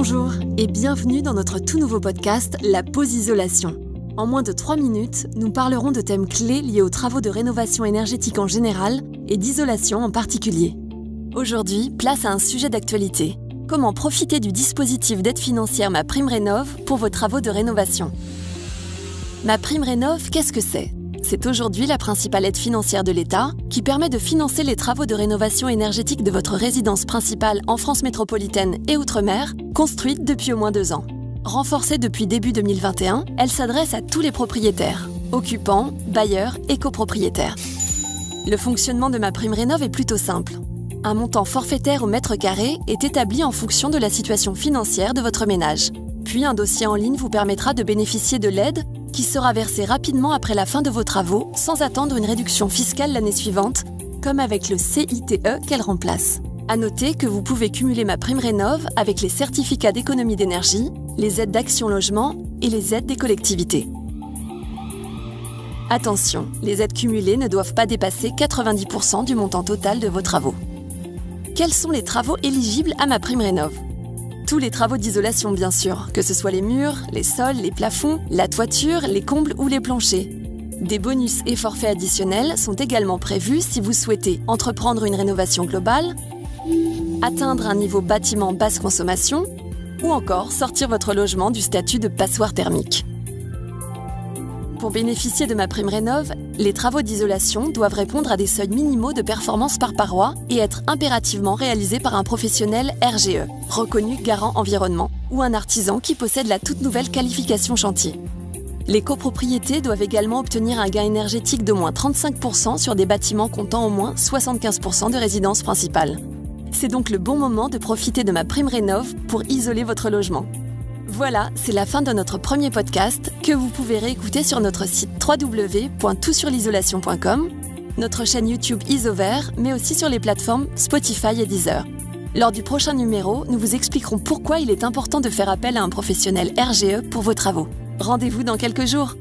Bonjour et bienvenue dans notre tout nouveau podcast, La Pause Isolation. En moins de 3 minutes, nous parlerons de thèmes clés liés aux travaux de rénovation énergétique en général et d'isolation en particulier. Aujourd'hui, place à un sujet d'actualité. Comment profiter du dispositif d'aide financière MaPrimeRénov' pour vos travaux de rénovation? MaPrimeRénov', qu'est-ce que c'est? C'est aujourd'hui la principale aide financière de l'État qui permet de financer les travaux de rénovation énergétique de votre résidence principale en France métropolitaine et Outre-mer, construite depuis au moins 2 ans. Renforcée depuis début 2021, elle s'adresse à tous les propriétaires, occupants, bailleurs et copropriétaires. Le fonctionnement de MaPrimeRénov' est plutôt simple. Un montant forfaitaire au mètre carré est établi en fonction de la situation financière de votre ménage. Puis un dossier en ligne vous permettra de bénéficier de l'aide qui sera versée rapidement après la fin de vos travaux sans attendre une réduction fiscale l'année suivante, comme avec le CITE qu'elle remplace. À noter que vous pouvez cumuler MaPrimeRénov' avec les certificats d'économie d'énergie, les aides d'Action Logement et les aides des collectivités. Attention, les aides cumulées ne doivent pas dépasser 90% du montant total de vos travaux. Quels sont les travaux éligibles à MaPrimeRénov'? Tous les travaux d'isolation bien sûr, que ce soit les murs, les sols, les plafonds, la toiture, les combles ou les planchers. Des bonus et forfaits additionnels sont également prévus si vous souhaitez entreprendre une rénovation globale, atteindre un niveau bâtiment basse consommation ou encore sortir votre logement du statut de passoire thermique. Pour bénéficier de MaPrimeRénov', les travaux d'isolation doivent répondre à des seuils minimaux de performance par paroi et être impérativement réalisés par un professionnel RGE, reconnu garant environnement, ou un artisan qui possède la toute nouvelle qualification chantier. Les copropriétés doivent également obtenir un gain énergétique d'au moins 35% sur des bâtiments comptant au moins 75% de résidence principale. C'est donc le bon moment de profiter de MaPrimeRénov' pour isoler votre logement. Voilà, c'est la fin de notre premier podcast que vous pouvez réécouter sur notre site www.toutsurl'isolation.com, notre chaîne YouTube Isovert, mais aussi sur les plateformes Spotify et Deezer. Lors du prochain numéro, nous vous expliquerons pourquoi il est important de faire appel à un professionnel RGE pour vos travaux. Rendez-vous dans quelques jours.